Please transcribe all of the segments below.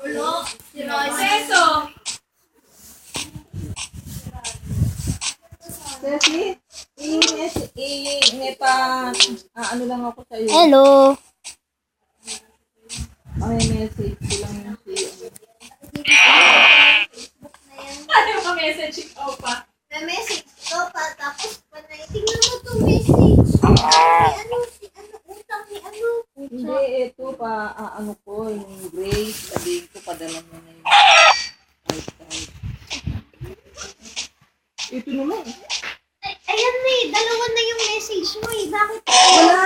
Ulo, si Royce. Ceci, ano lang ako sa iyo. Hello. May message ko lang yung si Ano ba message ikaw pa? May message ko pa, tapos panay, tingnan mo itong message. Si ano, utang ni ano. Hindi, ito pa, ano ko, yung Grace, sabihin ko, padala mo na yung right. Ito naman. Ay, ayan na dalawa na yung message mo Bakit? Wala,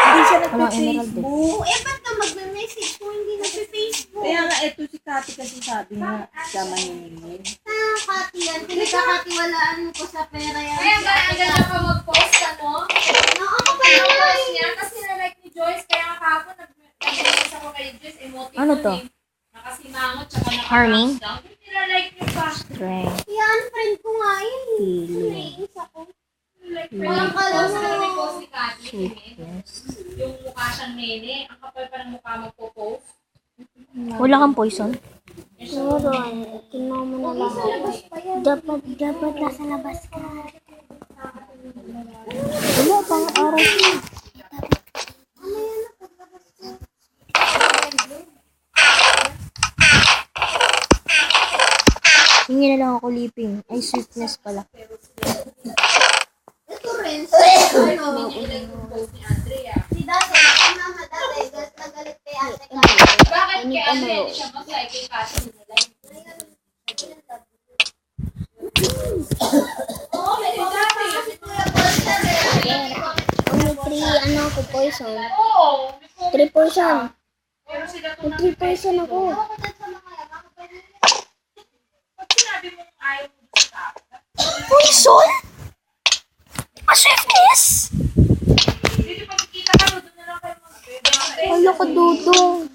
hindi siya nagpa-Facebook. Ba't ka magme-message kung hindi nagpe-Facebook? Kaya nga, ito si Kati kasi sabi nga, sama niya. Kati yan. Pinagkakatiwalaan mo ko sa pera yan. Kaya ba, ang ganda ka mag-post, ano? No, ako pa Ang yan. post niya, kasi na-like ni Joyce, kaya nga kahapon, nag-message ako kay Joyce, emotive Ano nun to? eh. Nakasimangot, tsaka Harming? naka-thumbs down. Hindi na-like niyo pa. Strength. Yan, friend ko nga yun. Healing. Naiis ako. Like, Walang post kalaman. na may post ni Cathy, Sweetness. yung mukha siyang nene, ang kapal pa ng mukha magpo-post. Wala kang poison? Siguro, tingnan mo na lang. Sa labas pa yan. Dapat nasa labas ka. Wala pang araw ko. Hingi na lang ako liping. Ay, sweetness pala. Ito rin. Ano, nilike yung post ni Andrea. Si Dati, si Mama Dati, galit na galit kay Ate Ka. Bakit kay Andrea hindi siya mag-like kay Cathy nilike? Oo, may dati. Only 3, ano ako, poison. Oo. 3 poison. Pero sila itong 3 poison ako. Pag sinabi mong ayaw mo sa Poison? Sweetness? Dito pag kita ka, doon na lang kayo mag-bebe. Wala ka dudong.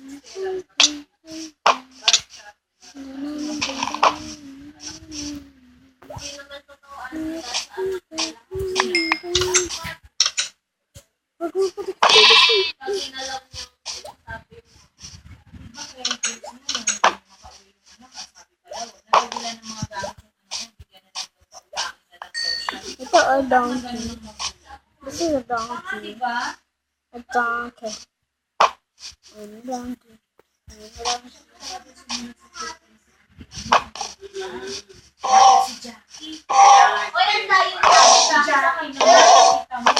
Ito ay donkey. This is a donkey. Diba? A donkey. A donkey. O yan tayo Si Jackie na nakikita mo.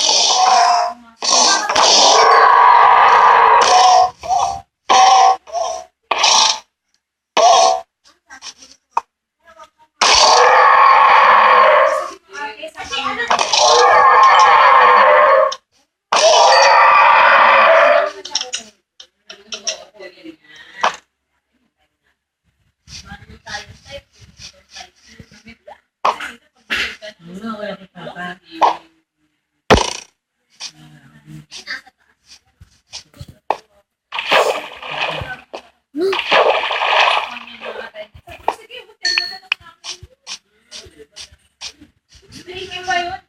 Sige ba yun?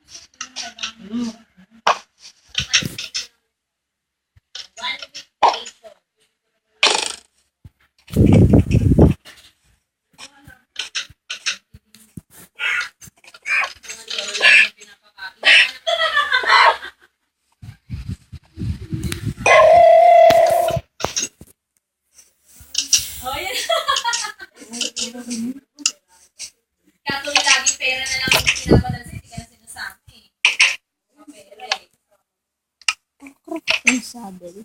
Oh, yan. Katuloy lagi pera na lang yung pinapadala sa'yo, hindi ka na sinasabi. Pera eh. Yung saddle.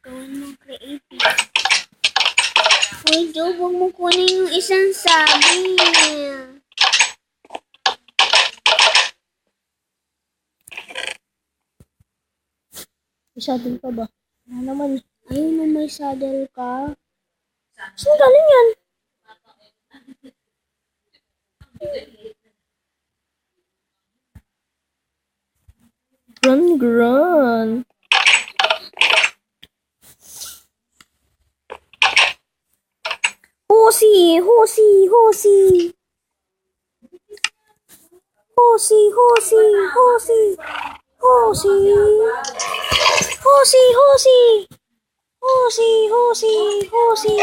Gawin mo creative. Uy, Joe, huwag mo kunin yung isang sabi. May saddle ka ba? Ano naman? Ayun na may saddle ka. Saan galing yan? Gran. Oo, Hosi, hosi, hosi. Hosi, hosi, hosi. Hosi. Hosi, hosi. Hosi, hosi, hosi.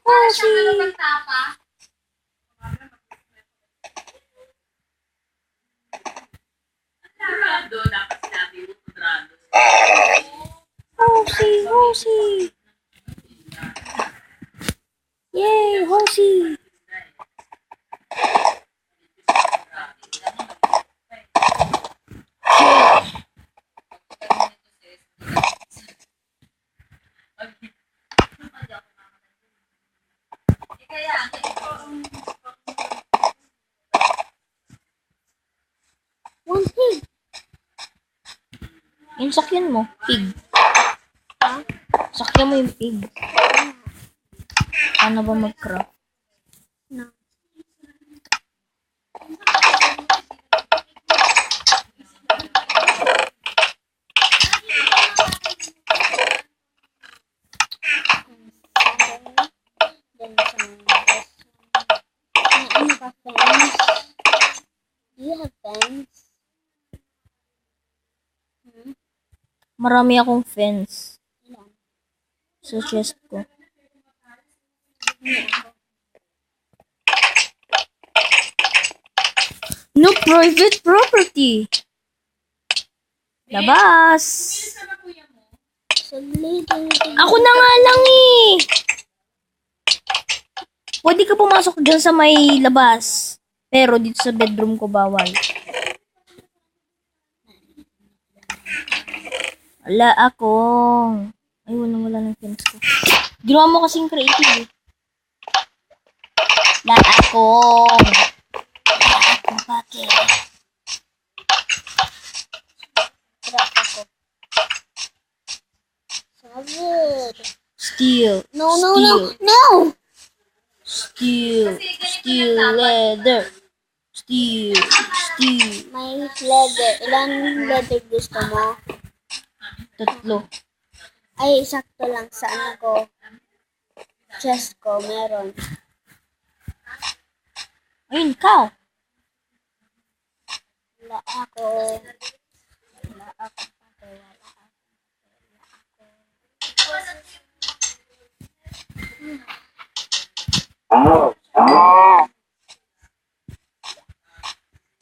Para siya Hosi. magtapa. Hosi, hosi. Yay, hosi. Kaya, One pig. Yung sakyan mo, pig. Sakyan mo yung pig. Paano ba mag-craft? No. Then some this. Ano ka, fence? Do you have fence? Marami akong fence Ilan? sa chest ko. No private property. Labas. Saglit. Ako na nga lang eh. Pwede ka pumasok dyan sa may labas. Pero dito sa bedroom ko bawal. Wala ako. Ay, wala ng fence ko. Ginawa mo kasing creative eh. Wala ako. Bakit? Trap ako. Saglit. Steel. No. Steel. Steel leather. Steel. May leather. Ilan leather gusto mo? 3. Ay, sakto lang sa ano ko. Chest ko, meron. Ayun, cow. Wala ako.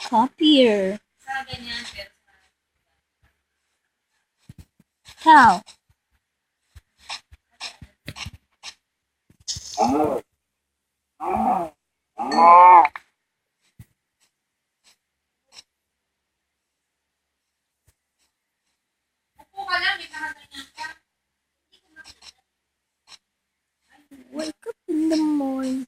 Copier. sa ganyan, pero Cow. upo ka lang, may nakaganyan ka. Wake up in the morning.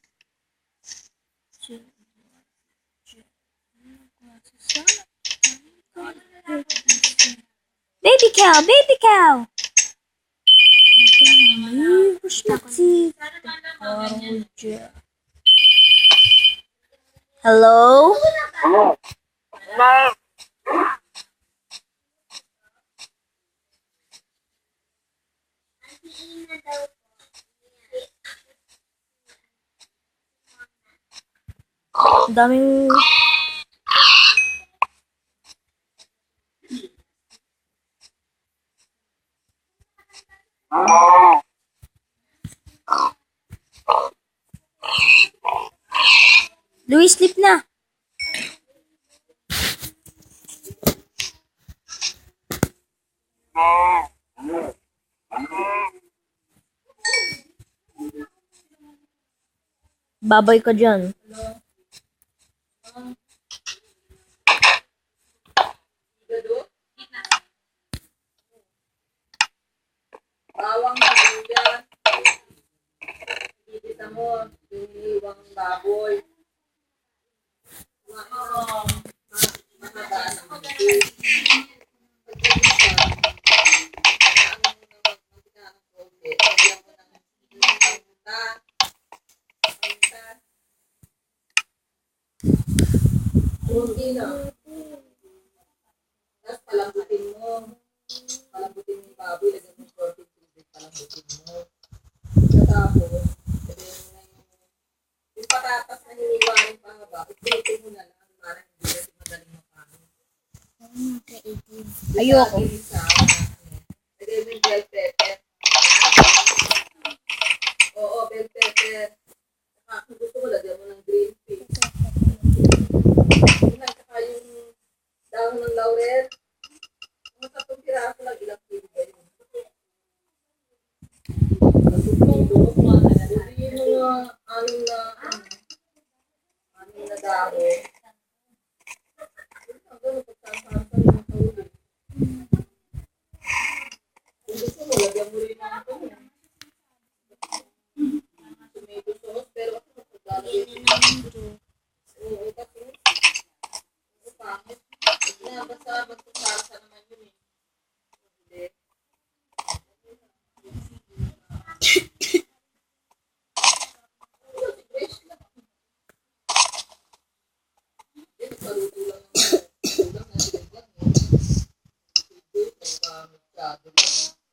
Baby cow, baby cow. Brush my teeth. Hello? Ang daming... Louis, sleep na. Babay ka dyan. Bawang yan. Ibita mo, iniiwang baboy. Kunti na. Tapos palambutin mo. Palambutin mo yung baboy. Lagyan mo 14 tubig. Palambutin mo. Tapos, lagyan mo na yung Ito mo na lang. Parang hindi kasi madaling makain. Gawin mo creative. Ayoko. Lagay mo yung bell pepper. Oo, bell pepper. Saka kung gusto mo, lagyan mo ng green pea. Saka yung dahon ng laurel. Mga 10 piraso lang, ilang kilo ba yun? Sabihin mo nga, anim na dahon. Ang gano'n, pagsasasa yung tawag. Kung gusto mo, lagyan mo rin ng tomato sauce, pero ako magpaglalagay Yan na naman ito. oo, kasi pangit. Basta magpapasa naman yun eh. Hindi. Fresh lang. Yan, paluto lang naman. Ulang na lang eh. Ito, masyado lang.